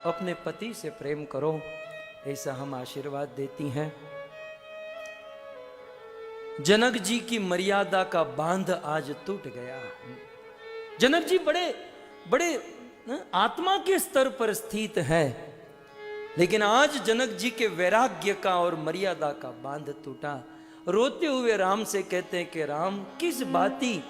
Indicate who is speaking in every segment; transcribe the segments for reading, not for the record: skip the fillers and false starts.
Speaker 1: अपने पति से प्रेम करो, ऐसा हम आशीर्वाद देती हैं। जनक जी की मर्यादा का बांध आज टूट गया। जनक जी बड़े बड़े आत्मा के स्तर पर स्थित है, लेकिन आज जनक जी के वैराग्य का और मर्यादा का बांध टूटा। रोते हुए राम से कहते हैं कि राम किस बाती,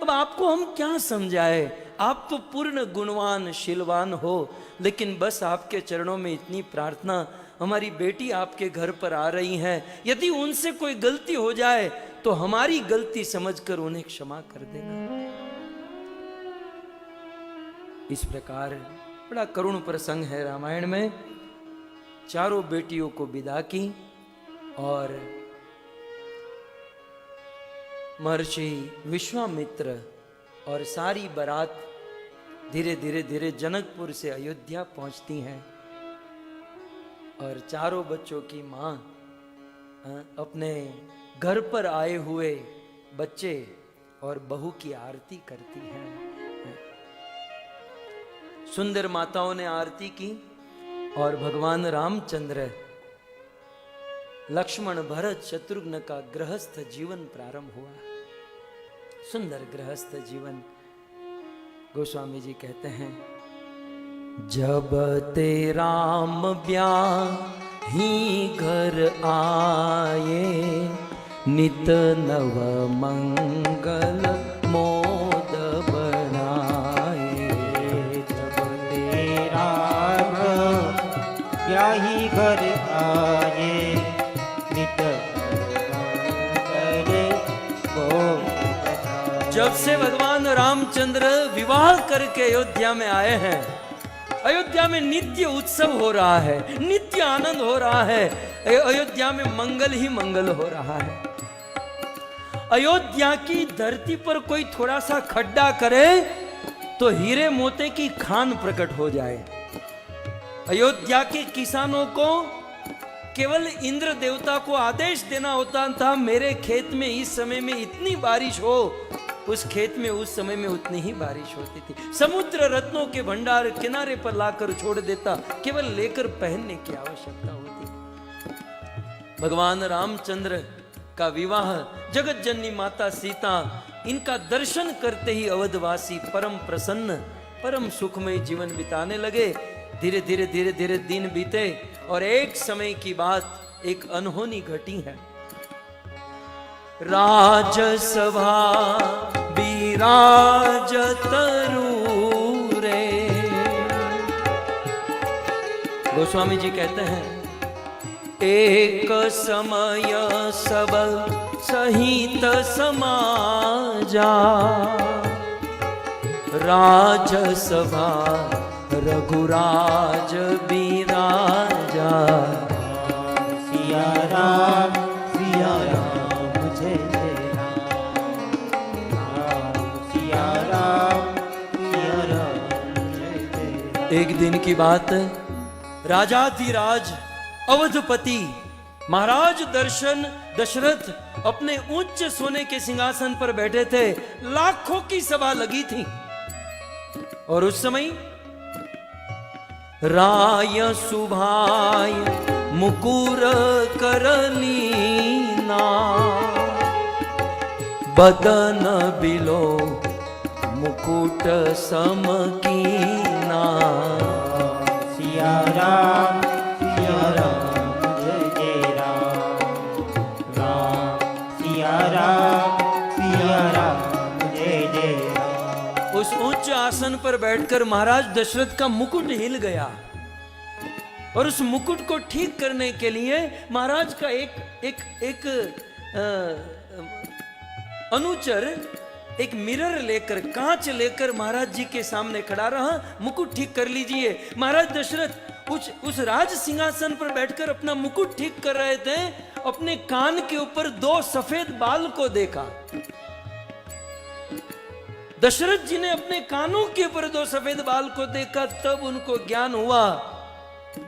Speaker 1: अब आपको हम क्या समझाए, आप तो पूर्ण गुणवान शीलवान हो, लेकिन बस आपके चरणों में इतनी प्रार्थना, हमारी बेटी आपके घर पर आ रही हैं, यदि उनसे कोई गलती हो जाए तो हमारी गलती समझकर उन्हें क्षमा कर देना। इस प्रकार बड़ा करुण प्रसंग है रामायण में। चारों बेटियों को विदा की और महर्षि विश्वामित्र और सारी बारात धीरे धीरे धीरे जनकपुर से अयोध्या पहुंचती हैं और चारों बच्चों की मां अपने घर पर आए हुए बच्चे और बहू की आरती करती हैं। सुंदर माताओं ने आरती की और भगवान रामचंद्र, लक्ष्मण, भरत, शत्रुघ्न का गृहस्थ जीवन प्रारंभ हुआ। सुंदर गृहस्थ जीवन। गोस्वामी जी कहते हैं, जब ते राम ब्याही घर आए, नित नव मंगल मोद बनाए।
Speaker 2: जब ते राम ब्याही घर आए, नित मंगल मोद।
Speaker 1: जब से भगवान रामचंद्र विवाह करके अयोध्या में आए हैं, अयोध्या में नित्य उत्सव हो रहा है, नित्य आनंद हो रहा है। अयोध्या में मंगल ही मंगल हो रहा है। अयोध्या की धरती पर कोई थोड़ा सा खड्डा करे तो हीरे मोती की खान प्रकट हो जाए। अयोध्या के किसानों को केवल इंद्र देवता को आदेश देना होता था, मेरे खेत में इस समय में इतनी बारिश हो, उस खेत में उस समय में उतनी ही बारिश होती थी। समुद्र रत्नों के भंडार किनारे पर लाकर छोड़ देता, केवल लेकर पहनने की आवश्यकता होती। भगवान रामचंद्र का विवाह जगत जननी माता सीता, इनका दर्शन करते ही अवधवासी परम प्रसन्न, परम सुखमय जीवन बिताने लगे। धीरे धीरे धीरे धीरे दिन बीते और एक समय की बात एक अनहोनी घटी है। राजसभा विराजत रे। गोस्वामी जी कहते हैं, एक समय सब सहित समाजा, राजसभा रघुराज बिराजा।
Speaker 2: सिया राम सिया राम जय जय राम, सिया राम जय जय राम।
Speaker 1: एक दिन की बात, राजाधिराज अवधपति महाराज दशरथ अपने उच्च सोने के सिंहासन पर बैठे थे। लाखों की सभा लगी थी और उस समय राय सुभाय मुकुर करलीना, बदन बिलो मुकुट समकीना।
Speaker 2: सिया राम जय जय राम, राम सिया राम जय जय राम।
Speaker 1: उस उच्च आसन पर बैठकर महाराज दशरथ का मुकुट हिल गया और उस मुकुट को ठीक करने के लिए महाराज का एक अनुचर एक मिरर लेकर, कांच लेकर महाराज जी के सामने खड़ा रहा। मुकुट ठीक कर लीजिए। महाराज दशरथ उस राज सिंहासन पर बैठकर अपना मुकुट ठीक कर रहे थे। अपने कान के ऊपर दो सफेद बाल को देखा। दशरथ जी ने अपने कानों के ऊपर दो सफेद बाल को देखा, तब उनको ज्ञान हुआ।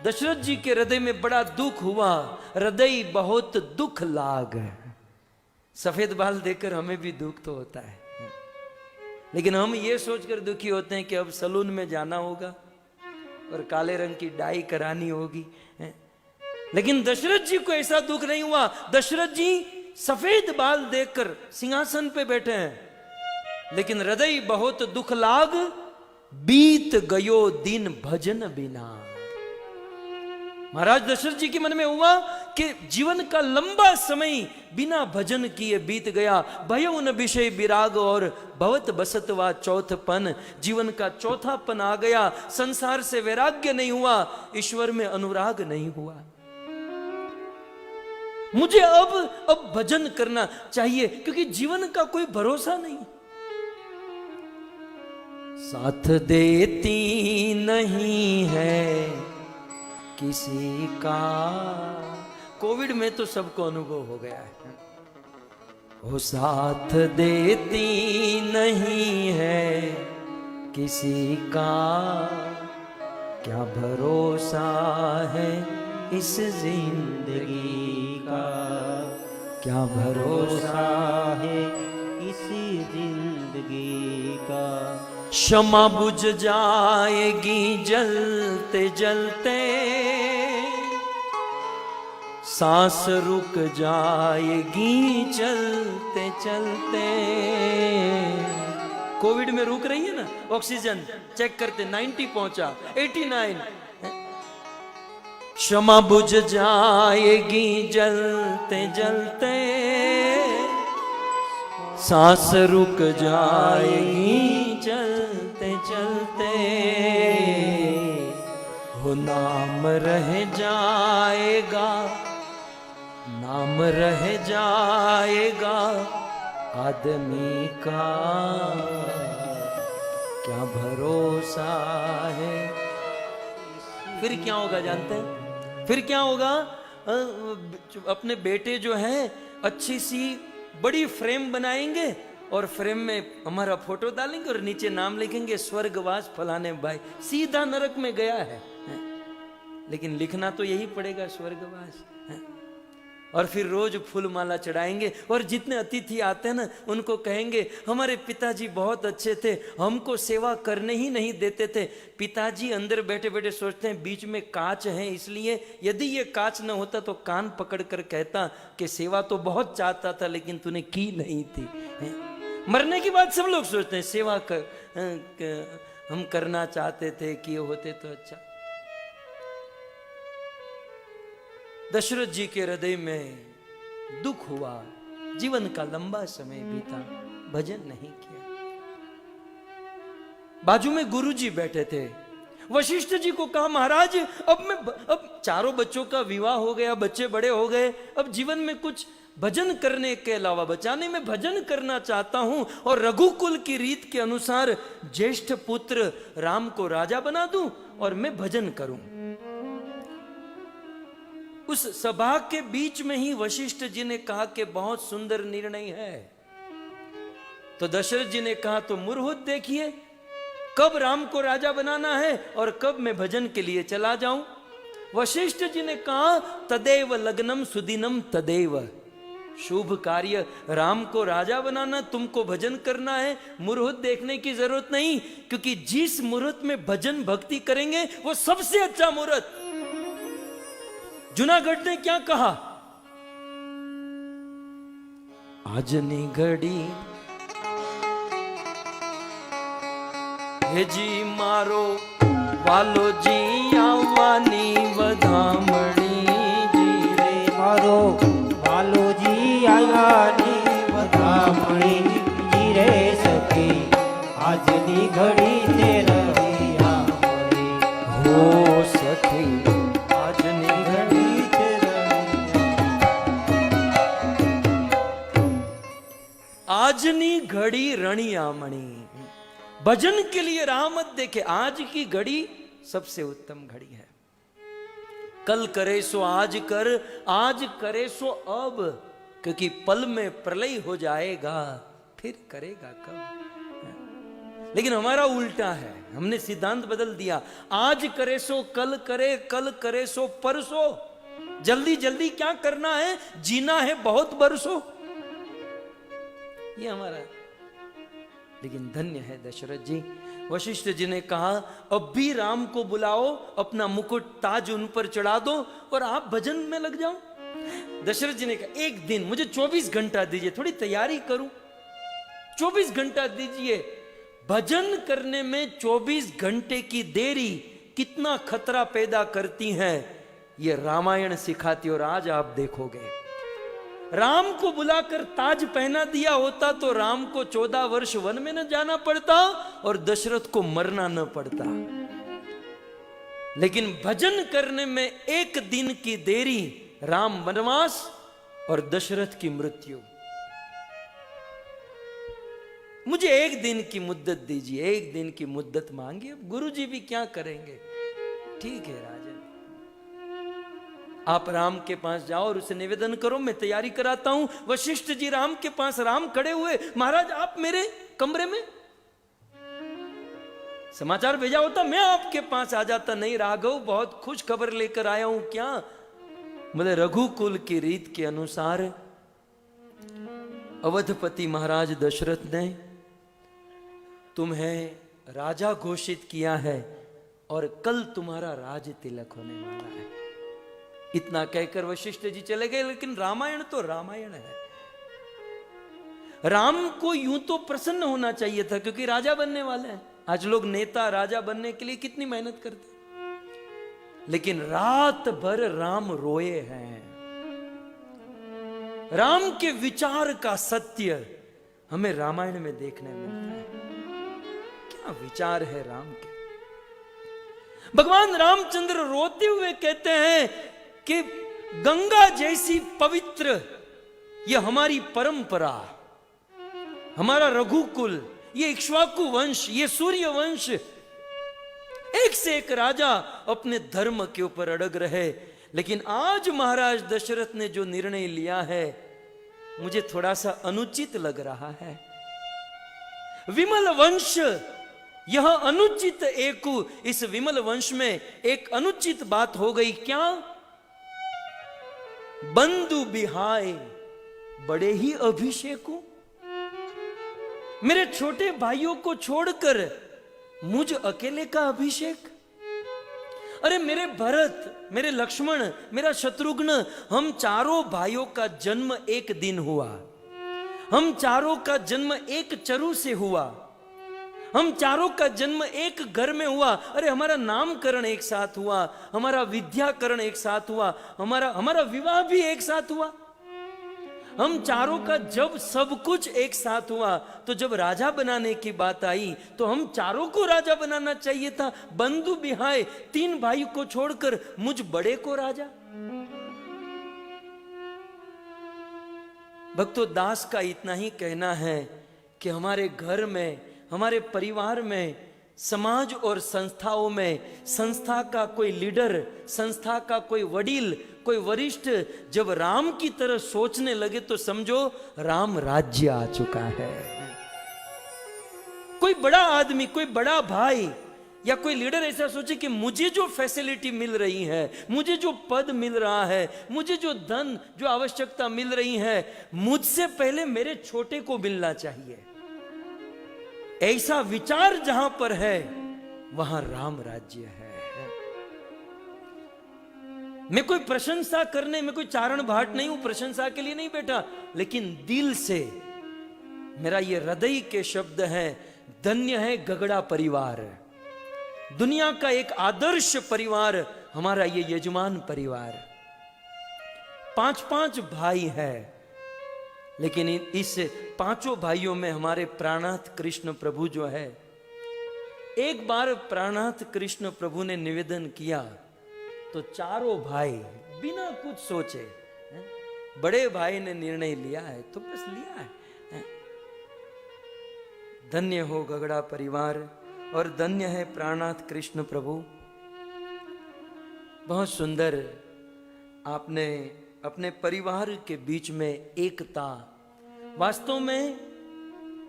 Speaker 1: दशरथ जी के हृदय में बड़ा दुख हुआ। हृदय बहुत दुख लाग। सफेद बाल देखकर हमें भी दुख तो होता है, लेकिन हम ये सोचकर दुखी होते हैं कि अब सलून में जाना होगा, और काले रंग की डाई करानी होगी, हैं? लेकिन दशरथ जी को ऐसा दुख नहीं हुआ। दशरथ जी सफेद बाल देखकर सिंहासन पे बैठे हैं, लेकिन हृदय बहुत दुख लाग, बीत गयो दिन भजन बिना। महाराज दशरथ जी के मन में हुआ कि जीवन का लंबा समय बिना भजन किए बीत गया। भयो न विषय विराग और भवत बसतवा चौथपन, जीवन का चौथापन आ गया। संसार से वैराग्य नहीं हुआ, ईश्वर में अनुराग नहीं हुआ। मुझे अब भजन करना चाहिए, क्योंकि जीवन का कोई भरोसा नहीं। साथ देती नहीं है किसी का, कोविड में तो सबको अनुभव हो गया है। वो साथ देती नहीं है किसी का, क्या भरोसा है इस जिंदगी का, क्या भरोसा
Speaker 2: है इसी जिंदगी का।
Speaker 1: क्षमा बुझ जाएगी जलते जलते, सांस रुक जाएगी चलते चलते। कोविड में रुक रही है ना, ऑक्सीजन चेक करते 90 पहुंचा, 89। क्षमा बुझ जाएगी जलते जलते, सांस रुक जाएगी चलते चलते। हो नाम रह जाएगा, नाम रह जाएगा आदमी का, क्या भरोसा है। फिर क्या होगा जानते हैं? फिर क्या होगा? अपने बेटे जो हैं अच्छी सी बड़ी फ्रेम बनाएंगे और फ्रेम में हमारा फोटो डालेंगे और नीचे नाम लिखेंगे स्वर्गवास फलाने भाई। सीधा नरक में गया है, लेकिन लिखना तो यही पड़ेगा स्वर्गवास। और फिर रोज फूल माला चढ़ाएंगे, और जितने अतिथि आते हैं ना उनको कहेंगे हमारे पिताजी बहुत अच्छे थे, हमको सेवा करने ही नहीं देते थे। पिताजी अंदर बैठे बैठे सोचते हैं बीच में कांच है, इसलिए यदि ये कांच न होता तो कान पकड़ कर कहता कि सेवा तो बहुत चाहता था लेकिन तूने की नहीं थी। मरने के बाद सब लोग सोचते हैं सेवा हम करना चाहते थे, किए होते तो अच्छा। दशरथ जी के हृदय में दुख हुआ, जीवन का लंबा समय बीता, भजन नहीं किया। बाजू में गुरुजी बैठे थे। वशिष्ठ जी को कहा महाराज अब चारों बच्चों का विवाह हो गया, बच्चे बड़े हो गए, अब जीवन में कुछ भजन करने के अलावा बचाने में भजन करना चाहता हूं, और रघुकुल की रीत के अनुसार ज्येष्ठ पुत्र राम को राजा बना दूं और मैं भजन करूं। उस सभा के बीच में ही वशिष्ठ जी ने कहा कि बहुत सुंदर निर्णय है। तो दशरथ जी ने कहा तो मुहूर्त देखिए, कब राम को राजा बनाना है और कब मैं भजन के लिए चला जाऊं। वशिष्ठ जी ने कहा तदेव लग्नम सुदिनम तदेव, शुभ कार्य राम को राजा बनाना, तुमको भजन करना है, मुहूर्त देखने की जरूरत नहीं, क्योंकि जिस मुहूर्त में भजन भक्ति करेंगे वो सबसे अच्छा मुहूर्त। जूनागढ़ ने क्या कहा? આજની ઘડી હેજી મારો વાલોજી આવવાની વધામણી જી રે
Speaker 2: મારો વાલોજી આવવાની વધામણી જી રે સખી આજની ઘડી તે રહિયા મળી
Speaker 1: हो सखी આજની ઘડી आजनी घड़ी रणियामणि, भजन के लिए राह मत देखे। आज की घड़ी सबसे उत्तम घड़ी है। कल करे सो आज कर, आज करे सो अब, क्योंकि पल में प्रलय हो जाएगा, फिर करेगा कब। लेकिन हमारा उल्टा है, हमने सिद्धांत बदल दिया। आज करे सो कल करे, कल करे सो परसों। जल्दी जल्दी क्या करना है, जीना है बहुत बरसों, ये हमारा। लेकिन धन्य है दशरथ जी, वशिष्ठ जी ने कहा, अब भी राम को बुलाओ, अपना मुकुट ताज उन पर चढ़ा दो और आप भजन में लग जाओ। दशरथ जी ने कहा, एक दिन मुझे 24 घंटा दीजिए, थोड़ी तैयारी करूं। 24 घंटा दीजिए। भजन करने में 24 घंटे की देरी कितना खतरा पैदा करती है, ये रामायण सिखाती। और आज आप देखोगे, राम को बुलाकर ताज पहना दिया होता तो राम को 14 वर्ष वन में न जाना पड़ता और दशरथ को मरना न पड़ता। लेकिन भजन करने में एक दिन की देरी, राम वनवास और दशरथ की मृत्यु। मुझे एक दिन की मुद्दत दीजिए, एक दिन की मुद्दत मांगी। अब गुरु जी भी क्या करेंगे? ठीक है राजन, आप राम के पास जाओ और उसे निवेदन करो, मैं तैयारी कराता हूं। वशिष्ठ जी राम के पास, राम खड़े हुए, महाराज आप मेरे कमरे में। समाचार भेजा होता मैं आपके पास आ जाता। नहीं राघव, बहुत खुश खबर लेकर आया हूं। क्या? बोले रघुकुल की रीत के अनुसार अवधपति महाराज दशरथ ने तुम्हें राजा घोषित किया है और कल तुम्हारा राज तिलक होने वाला है। इतना कहकर वशिष्ठ जी चले गए। लेकिन रामायण तो रामायण है। राम को यूं तो प्रसन्न होना चाहिए था क्योंकि राजा बनने वाले हैं। आज लोग नेता राजा बनने के लिए कितनी मेहनत करते हैं, लेकिन रात भर राम रोए हैं। राम के विचार का सत्य हमें रामायण में देखने मिलता है। क्या विचार है राम के। भगवान रामचंद्र रोते हुए कहते हैं कि गंगा जैसी पवित्र ये हमारी परंपरा, हमारा रघुकुल, ये इक्ष्वाकु वंश, ये सूर्य वंश, एक से एक राजा अपने धर्म के ऊपर अड़ग रहे। लेकिन आज महाराज दशरथ ने जो निर्णय लिया है मुझे थोड़ा सा अनुचित लग रहा है। विमल वंश, यह अनुचित एकु, इस विमल वंश में एक अनुचित बात हो गई। क्या? बंधु बिहाय बड़े ही अभिषेकु। मेरे छोटे भाइयों को छोड़कर मुझ अकेले का अभिषेक। अरे मेरे भरत, मेरे लक्ष्मण, मेरा शत्रुघ्न, हम चारों भाइयों का जन्म एक दिन हुआ। हम चारों का जन्म एक चरु से हुआ। हम चारों का जन्म एक घर में हुआ। अरे हमारा नामकरण एक साथ हुआ, हमारा विद्याकरण एक साथ हुआ, हमारा विवाह भी एक साथ हुआ। हम चारों का जब सब कुछ एक साथ हुआ तो जब राजा बनाने की बात आई तो हम चारों को राजा बनाना चाहिए था। बंधु बिहाय, 3 भाई को छोड़कर मुझ बड़े को राजा। भक्तों, दास का इतना ही कहना है कि हमारे घर में, हमारे परिवार में, समाज और संस्थाओं में संस्था का कोई लीडर, संस्था का कोई वडील, कोई वरिष्ठ जब राम की तरह सोचने लगे तो समझो राम राज्य आ चुका है। कोई बड़ा आदमी, कोई बड़ा भाई या कोई लीडर ऐसा सोचे कि मुझे जो फैसिलिटी मिल रही है, मुझे जो पद मिल रहा है, मुझे जो धन, जो आवश्यकता मिल रही है, मुझसे पहले मेरे छोटे को मिलना चाहिए। ऐसा विचार जहां पर है वहां राम राज्य है। मैं कोई प्रशंसा करने, मैं कोई चारण भाट नहीं हूं, प्रशंसा के लिए नहीं बैठा, लेकिन दिल से मेरा ये हृदय के शब्द है, धन्य है गगड़ा परिवार। दुनिया का एक आदर्श परिवार हमारा ये यजमान परिवार। 5 भाई है, लेकिन इस 5 भाइयों में हमारे प्राणनाथ कृष्ण प्रभु जो है, एक बार प्राणनाथ कृष्ण प्रभु ने निवेदन किया तो चारों भाई बिना कुछ सोचे, बड़े भाई ने निर्णय लिया है तो बस लिया है। धन्य हो गगड़ा परिवार और धन्य है प्राणनाथ कृष्ण प्रभु। बहुत सुंदर आपने अपने परिवार के बीच में एकता। वास्तव में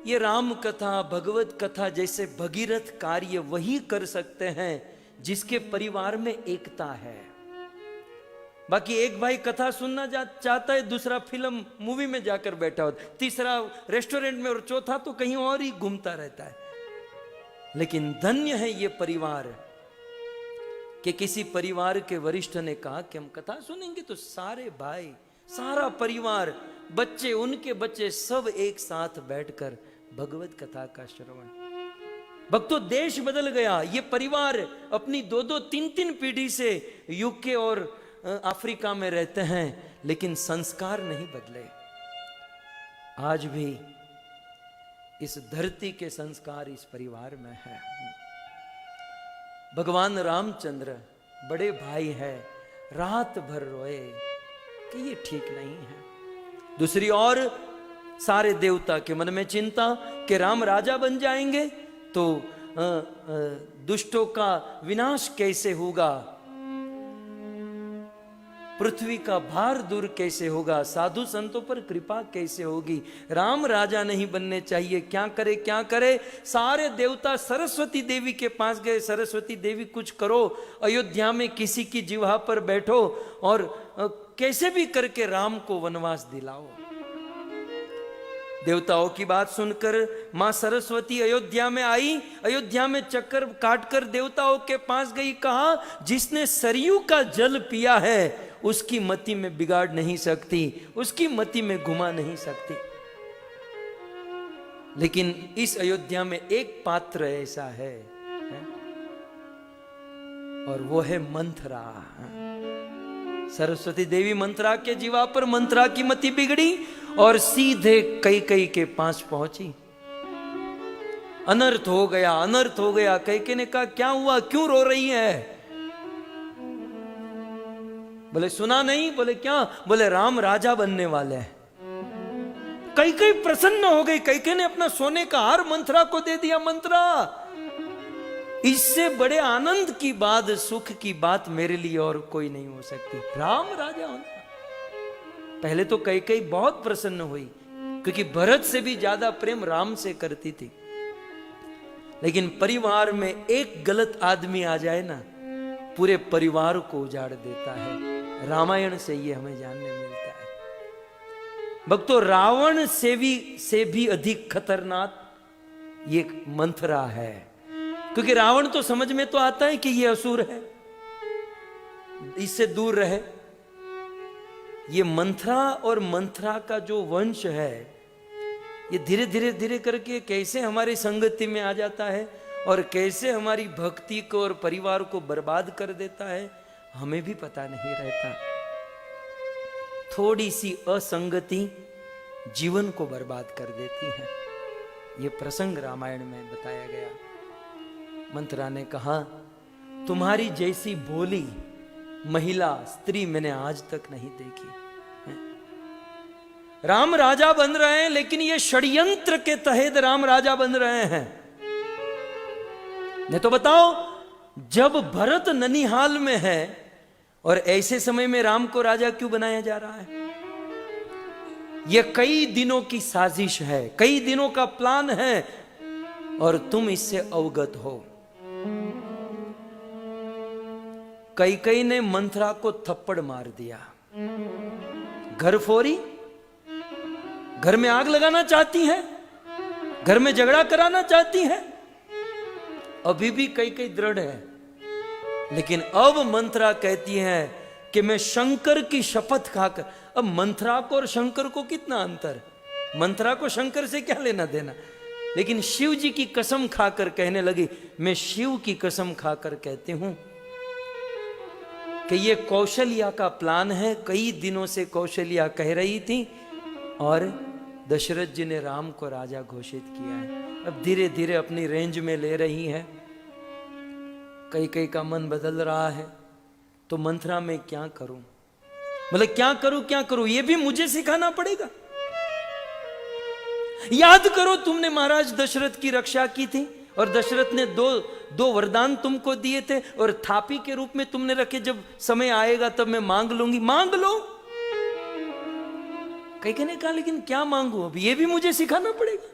Speaker 1: ये राम कथा, भगवत कथा जैसे भगीरथ कार्य वही कर सकते हैं जिसके परिवार में एकता है। बाकी एक भाई कथा सुनना चाहता है, दूसरा फिल्म मूवी में जाकर बैठा हो, तीसरा रेस्टोरेंट में और चौथा तो कहीं और ही घूमता रहता है। लेकिन धन्य है ये परिवार कि किसी परिवार के वरिष्ठ ने कहा कि हम कथा सुनेंगे तो सारे भाई, सारा परिवार, बच्चे, उनके बच्चे सब एक साथ बैठकर भगवत कथा का श्रवण। भक्तों, देश बदल गया। ये परिवार अपनी 2-2, 3-3 पीढ़ी से यूके और अफ्रीका में रहते हैं, लेकिन संस्कार नहीं बदले। आज भी इस धरती के संस्कार इस परिवार में है। भगवान रामचंद्र बड़े भाई है, रात भर रोए कि ये ठीक नहीं है। दूसरी ओर सारे देवता के मन में चिंता कि राम राजा बन जाएंगे तो दुष्टों का विनाश कैसे होगा, पृथ्वी का भार दूर कैसे होगा, साधु संतों पर कृपा कैसे होगी, राम राजा नहीं बनने चाहिए, क्या करे क्या करे। सारे देवता सरस्वती देवी के पास गए, सरस्वती देवी कुछ करो, अयोध्या में किसी की जिह्वा पर बैठो और कैसे भी करके राम को वनवास दिलाओ। देवताओं की बात सुनकर मां सरस्वती अयोध्या में आई। अयोध्या में चक्कर काटकर देवताओं के पास गई, कहा जिसने सरयू का जल पिया है उसकी मति में बिगाड़ नहीं सकती, उसकी मति में घुमा नहीं सकती। लेकिन इस अयोध्या में एक पात्र ऐसा है और वो है मंथरा। सरस्वती देवी मंथरा के जीवा पर, मंथरा की मति बिगड़ी और सीधे कैकेयी के पास पहुंची। अनर्थ हो गया, अनर्थ हो गया। कैकेयी ने कहा क्या हुआ, क्यों रो रही है? बोले सुना नहीं। बोले क्या? बोले राम राजा बनने वाले हैं। कैकेयी प्रसन्न हो गई। कैकेयी ने अपना सोने का हार मंथरा को दे दिया। मंथरा, इससे बड़े आनंद की बात, सुख की बात मेरे लिए और कोई नहीं हो सकती, राम राजा होना। पहले तो कैकेयी बहुत प्रसन्न हुई क्योंकि भरत से भी ज्यादा प्रेम राम से करती थी। लेकिन परिवार में एक गलत आदमी आ जाए ना, पूरे परिवार को उजाड़ देता है। रामायण से ये हमें जानने मिलता है। भक्तों, रावण से भी अधिक खतरनाक ये मंथरा है, क्योंकि रावण तो समझ में तो आता है कि ये असुर है, इससे दूर रहे। ये मंथरा और मंथरा का जो वंश है, ये धीरे धीरे धीरे करके कैसे हमारी संगति में आ जाता है और कैसे हमारी भक्ति को और परिवार को बर्बाद कर देता है, हमें भी पता नहीं रहता। थोड़ी सी असंगति जीवन को बर्बाद कर देती है। ये प्रसंग रामायण में बताया गया। मंथरा ने कहा तुम्हारी जैसी भोली महिला, स्त्री मैंने आज तक नहीं देखी। राम राजा बन रहे हैं, लेकिन ये षड्यंत्र के तहत राम राजा बन रहे हैं। नहीं तो बताओ, जब भरत ननिहाल में है और ऐसे समय में राम को राजा क्यों बनाया जा रहा है? यह कई दिनों की साजिश है, कई दिनों का प्लान है और तुम इससे अवगत हो। कैकेयी ने मंथरा को थप्पड़ मार दिया। घर फोड़ी, घर में आग लगाना चाहती है, घर में झगड़ा कराना चाहती है। अभी भी कैकेयी दृढ़ है, लेकिन अब मंथरा कहती है कि मैं शंकर की शपथ खाकर। अब मंथरा को और शंकर को कितना अंतर, मंथरा को शंकर से क्या लेना देना, लेकिन शिव जी की कसम खाकर कहने लगी, मैं शिव की कसम खाकर कहती हूं कि ये कौशल्या का प्लान है। कई दिनों से कौशल्या कह रही थी और दशरथ जी ने राम को राजा घोषित किया है। अब धीरे धीरे अपनी रेंज में ले रही है। कैकेयी का मन बदल रहा है, तो मंथरा में क्या करूं, मतलब क्या करूं, ये भी मुझे सिखाना पड़ेगा। याद करो, तुमने महाराज दशरथ की रक्षा की थी और दशरथ ने दो वरदान तुमको दिए थे और थापी के रूप में तुमने रखे, जब समय आएगा तब मैं मांग लूंगी। मांग लो। कैकेयी ने कहा लेकिन क्या मांगू, अब ये भी मुझे सिखाना पड़ेगा।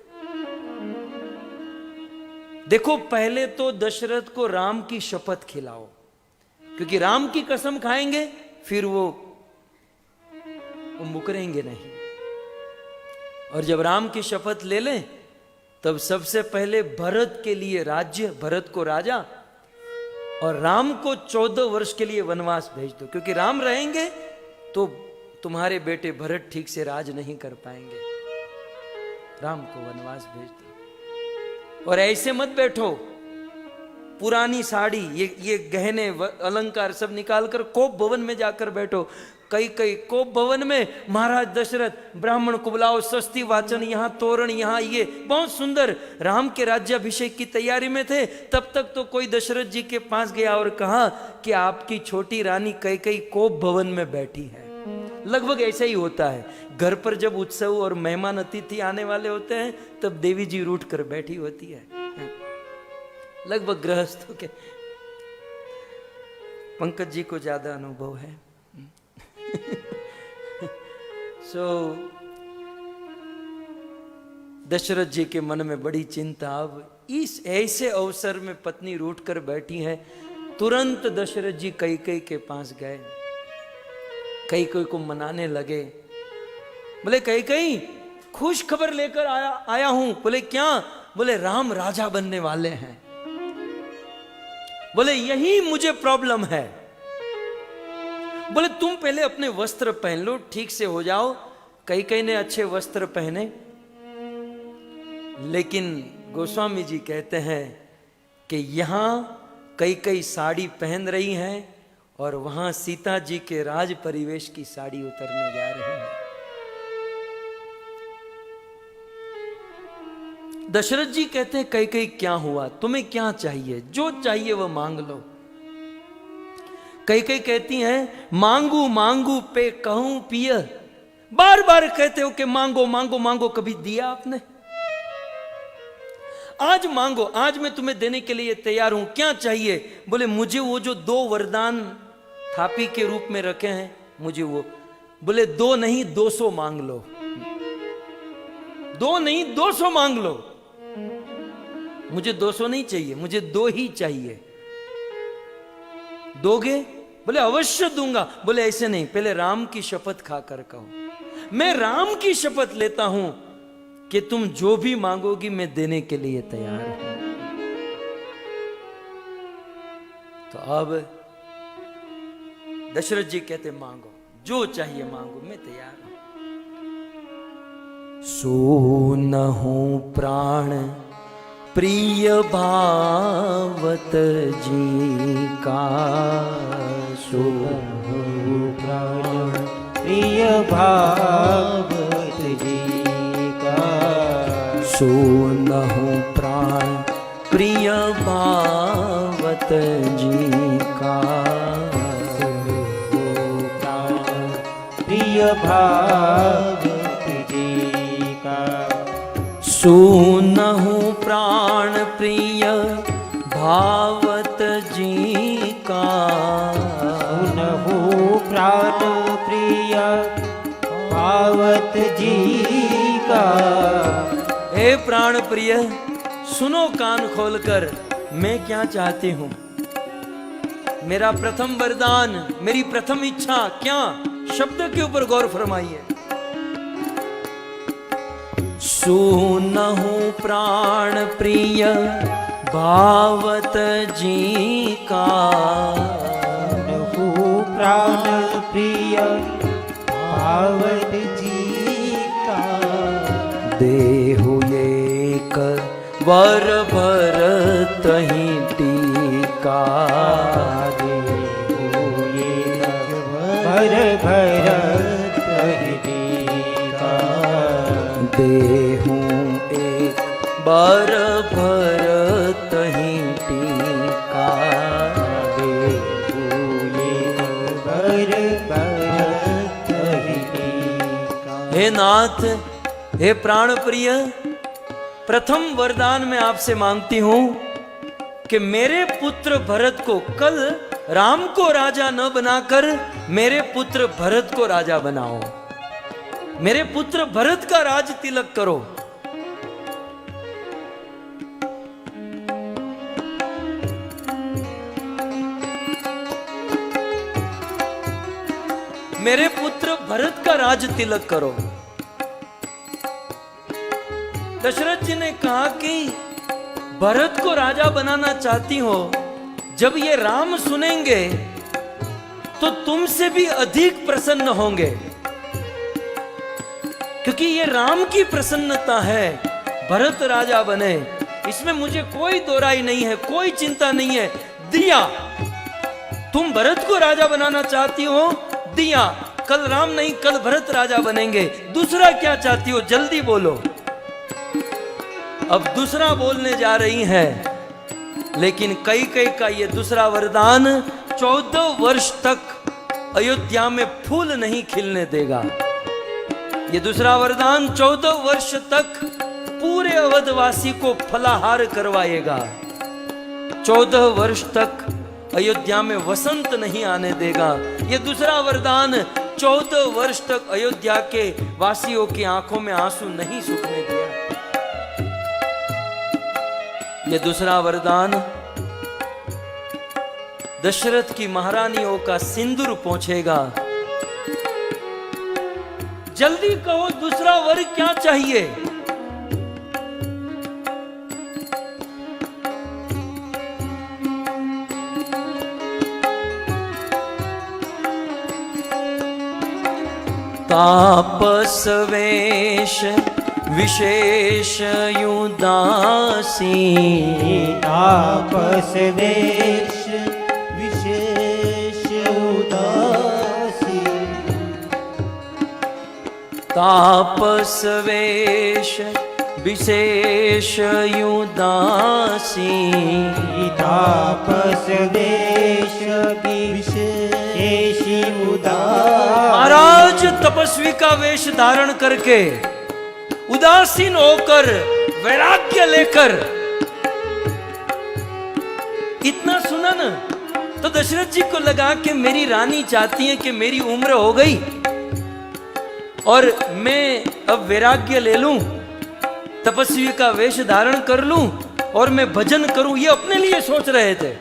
Speaker 1: देखो, पहले तो दशरथ को राम की शपथ खिलाओ, क्योंकि राम की कसम खाएंगे फिर वो मुकरेंगे नहीं। और जब राम की शपथ ले लें तब सबसे पहले भरत के लिए राज्य, भरत को राजा, और राम को 14 वर्ष के लिए वनवास भेज दो, क्योंकि राम रहेंगे तो तुम्हारे बेटे भरत ठीक से राज नहीं कर पाएंगे। राम को वनवास भेज दो। और ऐसे मत बैठो, पुरानी साड़ी, ये गहने अलंकार सब निकालकर कोप भवन में जाकर बैठो। कई कोप भवन में महाराज दशरथ ब्राह्मण को बुलाओ, सस्ती वाचन, यहाँ तोरण, यहाँ ये बहुत सुंदर। राम के राज्याभिषेक की तैयारी में थे, तब तक तो कोई दशरथ जी के पास गया और कहा कि आपकी छोटी रानी कई कोप भवन में बैठी है। लगभग ऐसा ही होता है, घर पर जब उत्सव और मेहमान अतिथि आने वाले होते हैं तब देवी जी रूठ कर बैठी होती है। लगभग गृहस्थों के। पंकज जी को ज्यादा अनुभव है। दशरथ जी के मन में बड़ी चिंता। अब इस ऐसे अवसर में पत्नी रूठ कर बैठी है। तुरंत दशरथ जी कई के पास गए, कई को मनाने लगे। बोले कई खुश खबर लेकर आया हूं। बोले क्या? बोले राम राजा बनने वाले हैं। बोले यही मुझे प्रॉब्लम है। बोले तुम पहले अपने वस्त्र पहन लो, ठीक से हो जाओ। कई ने अच्छे वस्त्र पहने, लेकिन गोस्वामी जी कहते हैं कि यहां कई साड़ी पहन रही हैं और वहां सीता जी के राज परिवेश की साड़ी उतरने जा रही है। दशरथ जी कहते हैं कई क्या हुआ, तुम्हें क्या चाहिए? जो चाहिए वह मांग लो। कई कहती हैं मांगू मांगू पे कहूं पिय। बार बार कहते हो कि मांगो मांगो मांगो, कभी दिया आपने? आज मांगो, आज मैं तुम्हें देने के लिए तैयार हूं। क्या चाहिए? बोले मुझे वो जो 2 वरदान थापी के रूप में रखे हैं, मुझे वो। बोले 2 नहीं 200 मांग लो। 2 नहीं 200 मांग लो। मुझे 200 नहीं चाहिए, मुझे 2 ही चाहिए। दोगे? बोले अवश्य दूंगा। बोले ऐसे नहीं, पहले राम की शपथ खाकर कहो। मैं राम की शपथ लेता हूं कि तुम जो भी मांगोगी मैं देने के लिए तैयार हूं। तो अब दशरथ जी कहते मांगो, जो चाहिए मांगो, मैं तैयार हूं। सोनहु प्राण प्रिय भावत जी का।
Speaker 2: सोनहु प्राण प्रिय भावत जी का।
Speaker 1: सोनहु प्राण प्रिय भावत जी का।
Speaker 2: प्रिय भावत जी का।
Speaker 1: सुनहु प्राण प्रिय भावत जी का।
Speaker 2: सुनहु प्राण प्रिय भावत जी का।
Speaker 1: हे प्राण प्रिय, सुनो कान खोलकर, मैं क्या चाहती हूं। मेरा प्रथम वरदान, मेरी प्रथम इच्छा क्या? शब्द के ऊपर गौर फरमाइए। सुनहु प्राण प्रिय भावत जी का।
Speaker 2: सुनहु प्राण प्रिय भावत जी का।
Speaker 1: देहु एक वर भरत ही टीका।
Speaker 2: भर भरत टीका।
Speaker 1: देहु एक बर भरत ही टीका।
Speaker 2: भर भरत टीका।
Speaker 1: हे नाथ, हे प्राण प्रिय, प्रथम वरदान मैं आपसे मांगती हूं कि मेरे पुत्र भरत को, कल राम को राजा न बनाकर मेरे पुत्र भरत को राजा बनाओ। मेरे पुत्र भरत का राज तिलक करो। मेरे पुत्र भरत का राज तिलक करो। दशरथ जी ने कहा कि भरत को राजा बनाना चाहती हो, जब ये राम सुनेंगे तो तुमसे भी अधिक प्रसन्न होंगे, क्योंकि ये राम की प्रसन्नता है भरत राजा बने, इसमें मुझे कोई दोराई नहीं है, कोई चिंता नहीं है। दिया, तुम भरत को राजा बनाना चाहती हो, दिया, कल राम नहीं कल भरत राजा बनेंगे। दूसरा क्या चाहती हो, जल्दी बोलो। अब दूसरा बोलने जा रही है, लेकिन कई का ये दूसरा वरदान 14 वर्ष तक अयोध्या में फूल नहीं खिलने देगा। ये दूसरा वरदान 14 वर्ष तक पूरे अवधवासी को फलाहार करवाएगा। 14 वर्ष तक अयोध्या में वसंत नहीं आने देगा। ये दूसरा वरदान 14 वर्ष तक अयोध्या के वासियों की आंखों में आंसू नहीं सूखने दिया। ये दूसरा वरदान दशरथ की महारानियों का सिंदूर पहुंचेगा। जल्दी कहो, दूसरा वर क्या चाहिए? तापस वेश विशेष युदासी,
Speaker 2: तापस वेश विशेष उदासी,
Speaker 1: तापस वेश विशेष युदासी,
Speaker 2: तापस वेश विशेष उदासी।
Speaker 1: महाराज तपस्वी का वेश धारण करके, उदासीन होकर, वैराग्य लेकर, इतना सुना ना तो दशरथ जी को लगा कि मेरी रानी चाहती है कि मेरी उम्र हो गई और मैं अब वैराग्य ले लूं, तपस्वी का वेश धारण कर लूं और मैं भजन करूं। ये अपने लिए सोच रहे थे।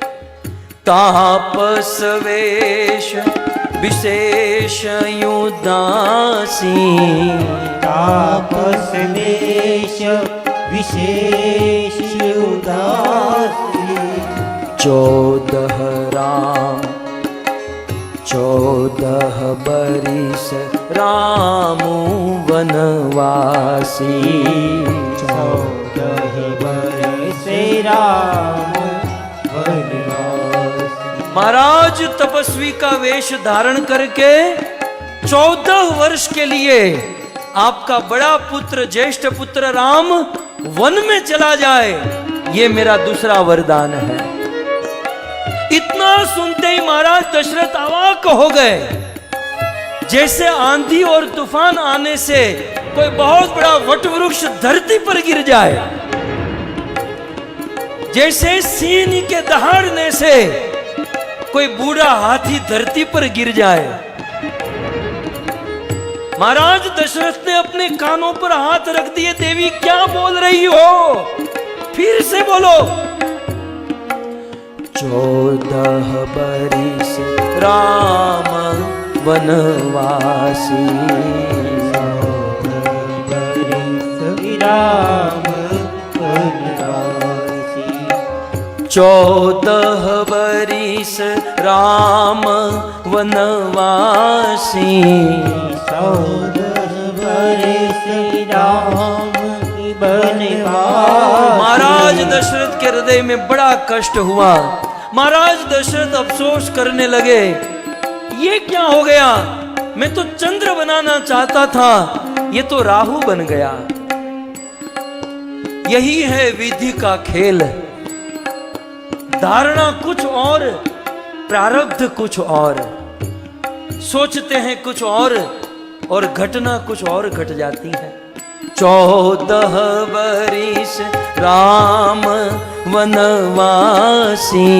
Speaker 1: तापस वेश विशेष युदासी,
Speaker 2: तापस वेश विशेष उदासी,
Speaker 1: 14 राम 14 बरिस राम वनवासी,
Speaker 2: 14 बरस राम वनवासी।
Speaker 1: महाराज तपस्वी का वेश धारण करके 14 वर्ष के लिए आपका बड़ा पुत्र, ज्येष्ठ पुत्र राम वन में चला जाए, ये मेरा दूसरा वरदान है। इतना सुनते ही महाराज दशरथ अवाक हो गए, जैसे आंधी और तूफान आने से कोई बहुत बड़ा वटवृक्ष धरती पर गिर जाए, जैसे सिंह के दहाड़ने से कोई बूढ़ा हाथी धरती पर गिर जाए। महाराज दशरथ ने अपने कानों पर हाथ रख दिए। देवी क्या बोल रही हो? फिर से बोलो। 14 बरिस राम वनवासी,
Speaker 2: 14 बरस राम वनवासी,
Speaker 1: 14 बरिस राम वनवासी,
Speaker 2: 14 बरस राम वनवासी।
Speaker 1: महाराज दशरथ के हृदय में बड़ा कष्ट हुआ। महाराज दशरथ अफसोस करने लगे, ये क्या हो गया? मैं तो चंद्र बनाना चाहता था, ये तो राहु बन गया। यही है विधि का खेल। धारणा कुछ और, प्रारब्ध कुछ और, सोचते हैं कुछ और घटना कुछ और घट जाती है। 14 बरिस राम वनवासी,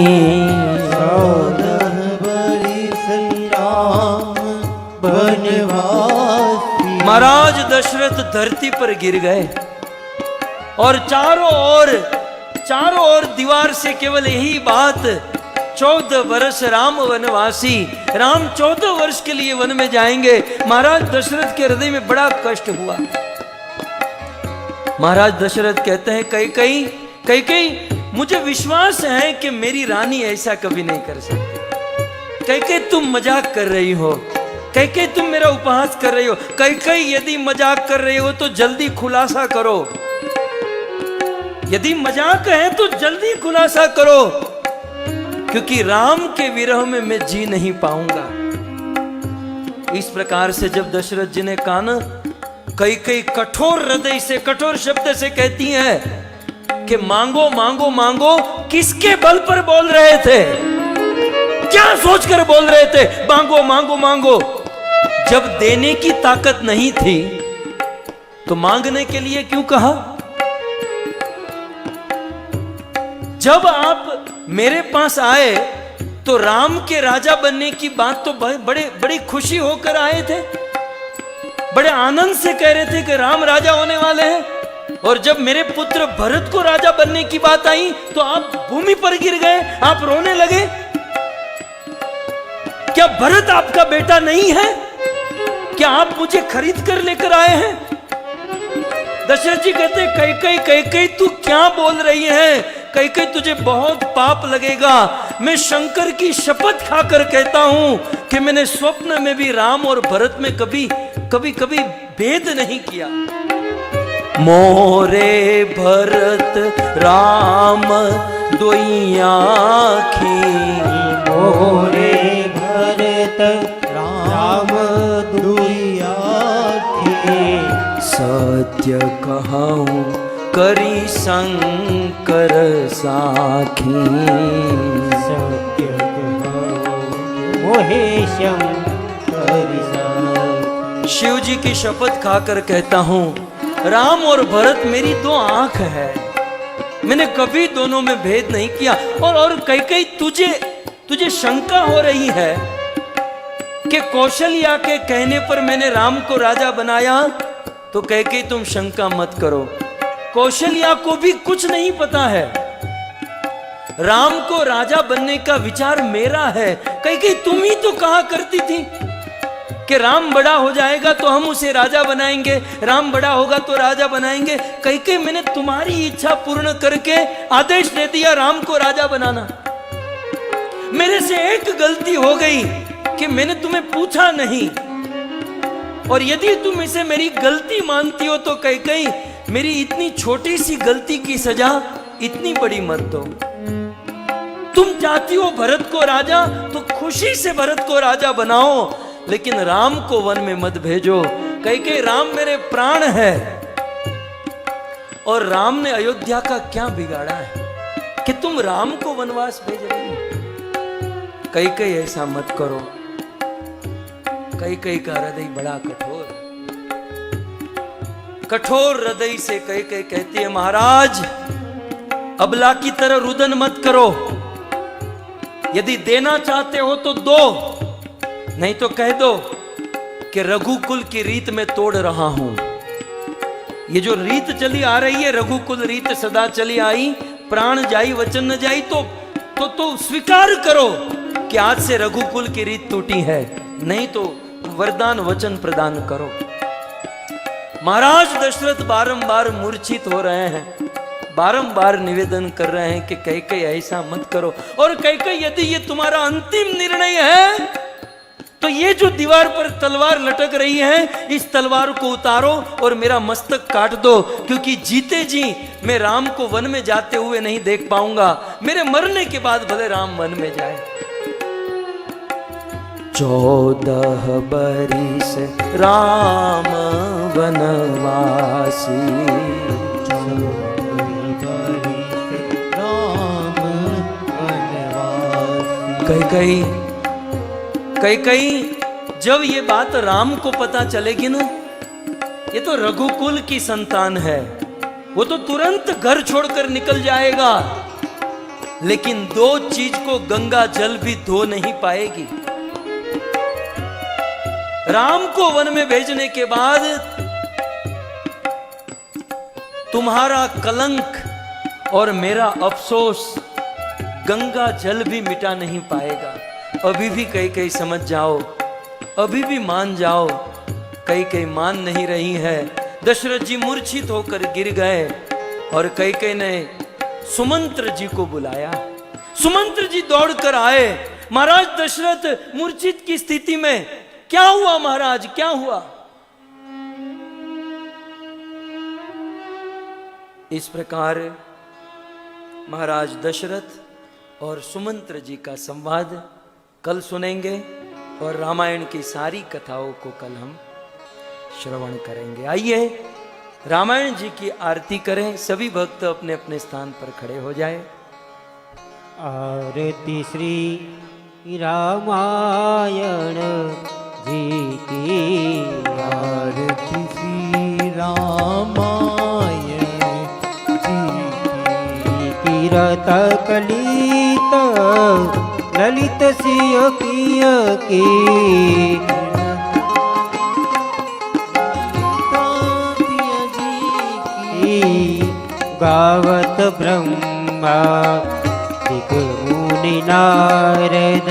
Speaker 2: 14 बरस राम वनवासी।
Speaker 1: महाराज दशरथ धरती पर गिर गए और चारों ओर दीवार से केवल यही बात, 14 वर्ष राम वनवासी, राम 14 वर्ष के लिए वन में जाएंगे। महाराज दशरथ के हृदय में बड़ा कष्ट हुआ। महाराज दशरथ कहते हैं कई कई मुझे विश्वास है कि मेरी रानी ऐसा कभी नहीं कर सकती। कई तुम मजाक कर रही हो, कई तुम मेरा उपहास कर रही हो, कई यदि मजाक कर रही हो तो जल्दी खुलासा करो। यदि मजाक है तो जल्दी खुलासा करो, क्योंकि राम के विरह में मैं जी नहीं पाऊंगा। इस प्रकार से जब दशरथ जी ने कहा ना, कई कठोर हृदय से, कठोर शब्द से कहती हैं कि मांगो मांगो मांगो, किसके बल पर बोल रहे थे, क्या सोचकर बोल रहे थे मांगो मांगो मांगो। जब देने की ताकत नहीं थी तो मांगने के लिए क्यों कहा? जब आप मेरे पास आए तो राम के राजा बनने की बात तो बड़ी खुशी होकर आए थे, बड़े आनंद से कह रहे थे कि राम राजा होने वाले हैं। और जब मेरे पुत्र भरत को राजा बनने की बात आई तो आप भूमि पर गिर गए, आप रोने लगे। क्या भरत आपका बेटा नहीं है? क्या आप मुझे खरीद कर लेकर आए हैं? दशरथ जी कहते कई तू क्या बोल रही है? कई तुझे बहुत पाप लगेगा। मैं शंकर की शपथ खाकर कहता हूं कि मैंने स्वप्न में भी राम और भरत में कभी भेद नहीं किया। मोरे भरत राम दोई आँखी,
Speaker 2: मोरे भरत राम दुई आँखी,
Speaker 1: सत्य कहूँ करी शंकर साखी।
Speaker 2: सत्य मोहे शंकर साखी।
Speaker 1: शिव जी की शपथ खाकर कहता हूं, राम और भरत मेरी दो आंख है, मैंने कभी दोनों में भेद नहीं किया। और कई तुझे शंका हो रही है कि कौशल्या के कहने पर मैंने राम को राजा बनाया, तो कई तुम शंका मत करो। कौशल्या को भी कुछ नहीं पता है, राम को राजा बनने का विचार मेरा है। कई तुम ही तो कहा करती थी कि राम बड़ा हो जाएगा तो हम उसे राजा बनाएंगे, राम बड़ा होगा तो राजा बनाएंगे। कई मैंने तुम्हारी इच्छा पूर्ण करके आदेश दे दिया राम को राजा बनाना। मेरे से एक गलती हो गई कि मैंने तुम्हें पूछा नहीं, और यदि तुम इसे मेरी गलती मानती हो तो कई मेरी इतनी छोटी सी गलती की सजा इतनी बड़ी मत दो। तुम चाहती हो भरत को राजा, तो खुशी से भरत को राजा बनाओ, लेकिन राम को वन में मत भेजो। कई राम मेरे प्राण है, और राम ने अयोध्या का क्या बिगाड़ा है कि तुम राम को वनवास भेज रही हो? कई ऐसा मत करो। कई का हृदय बड़ा कठोर हृदय से कई कहती है, महाराज अबला की तरह रुदन मत करो। यदि देना चाहते हो तो दो, नहीं तो कह दो कि रघुकुल की रीत में तोड़ रहा हूं। ये जो रीत चली आ रही है, रघुकुल रीत सदा चली आई, प्राण जाई वचन न जाई, तो स्वीकार करो कि आज से रघुकुल की रीत टूटी है, नहीं तो वरदान वचन प्रदान करो। महाराज दशरथ बारंबार मूर्छित हो रहे हैं, बारंबार निवेदन कर रहे हैं कि कई ऐसा मत करो। और कई यदि ये तुम्हारा अंतिम निर्णय है तो ये जो दीवार पर तलवार लटक रही है, इस तलवार को उतारो और मेरा मस्तक काट दो, क्योंकि जीते जी मैं राम को वन में जाते हुए नहीं देख पाऊंगा। मेरे मरने के बाद भले राम वन में जाए। 14 बरिस राम वनवासी, कई जब ये बात राम को पता चलेगी ना, ये तो रघुकुल की संतान है, वो तो तुरंत घर छोड़कर निकल जाएगा, लेकिन दो चीज को गंगा जल भी धो नहीं पाएगी। राम को वन में भेजने के बाद तुम्हारा कलंक और मेरा अफसोस गंगा जल भी मिटा नहीं पाएगा। अभी भी कई समझ जाओ, अभी भी मान जाओ। कई मान नहीं रही है। दशरथ जी मूर्छित होकर गिर गए और कैकेयी ने सुमंत्र जी को बुलाया। सुमंत्र जी दौड़कर आए। महाराज दशरथ मूर्छित की स्थिति में, क्या हुआ महाराज, क्या हुआ? इस प्रकार महाराज दशरथ और सुमंत्र जी का संवाद कल सुनेंगे और रामायण की सारी कथाओं को कल हम श्रवण करेंगे। आइए रामायण जी की आरती करें। सभी भक्त अपने अपने स्थान पर खड़े हो जाएं।
Speaker 2: आरती श्री रामायण जी की,
Speaker 3: आरती श्री रामायण जी की।
Speaker 2: कीरत कलित ललित सिय की, गावत ब्रह्मा दिक मुनि नारद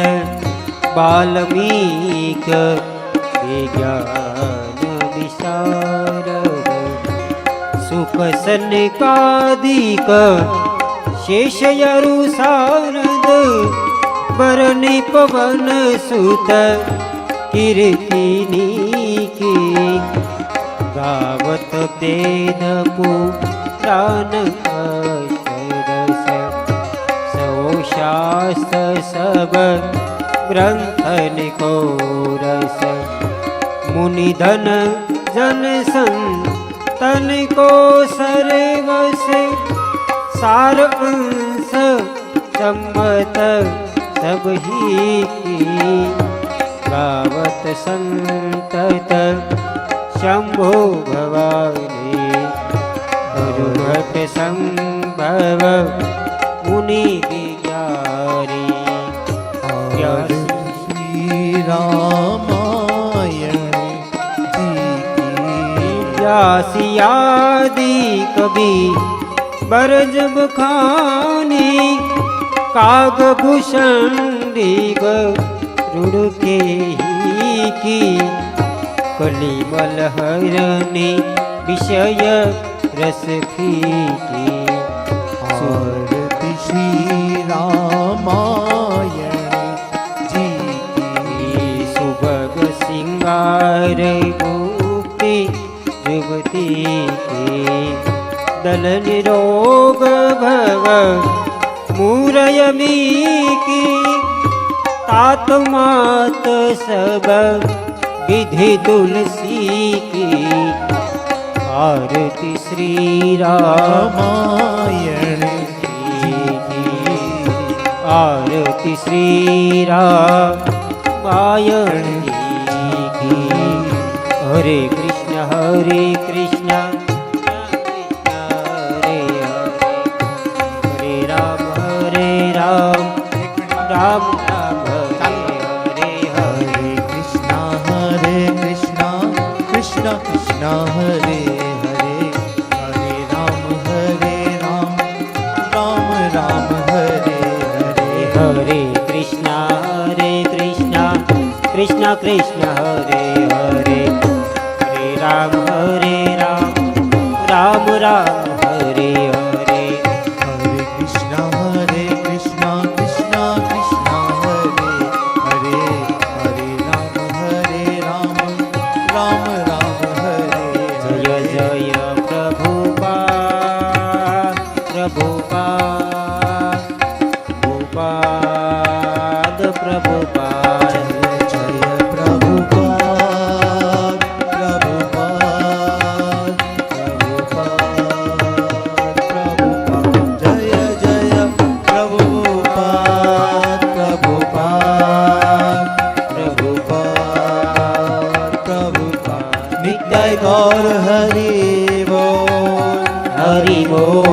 Speaker 2: वाल्मीक विज्ञान विशारद, सुख सनकादिक शेषयरु सारद, बरनि पवन सुत कीर्तिनी की, गावत वेद पुराण अष्टदश, सौ शास्त्र सब ग्रंथन को रस, मुनि धन जन संतन को सर्वस, सार अंश सम्मत सब ही की, गावत संतत शंभो भवानी, गुरुभट संभव मुनि विज्ञानी।
Speaker 3: श्री रामायण जी की।
Speaker 2: व्यासियादि कवि बरजब खानी, कागभूषण दिग रुड़ के ही की, कलिमल हरनि विषय रस फीकी।
Speaker 3: आरती श्री रामायण जी की।
Speaker 2: सुभग सिंगार मुक्ति युवती की, दल निरोग भव मूरयमी की, तात मात सब विधि तुलसी की। आरती श्री
Speaker 3: रामायण
Speaker 2: जी की, आरती श्री रामायण जी की। हरे कृष्ण हरे कृष्ण हरे हरे राम राम राम हरे हरे।
Speaker 3: कृष्णा कृष्णा हरे हरे, हरे राम राम राम हरे हरे।
Speaker 2: हरे कृष्णा कृष्णा कृष्णा हरे हरे, हरे राम राम राम हरे हरे।
Speaker 3: हरे कृष्णा कृष्णा कृष्णा हरे हरे, हरे राम राम हरे
Speaker 2: जय
Speaker 3: हरे।
Speaker 2: जय प्रभुपाद प्रभुपाद
Speaker 3: जय प्रभुपाद
Speaker 2: हरि बोल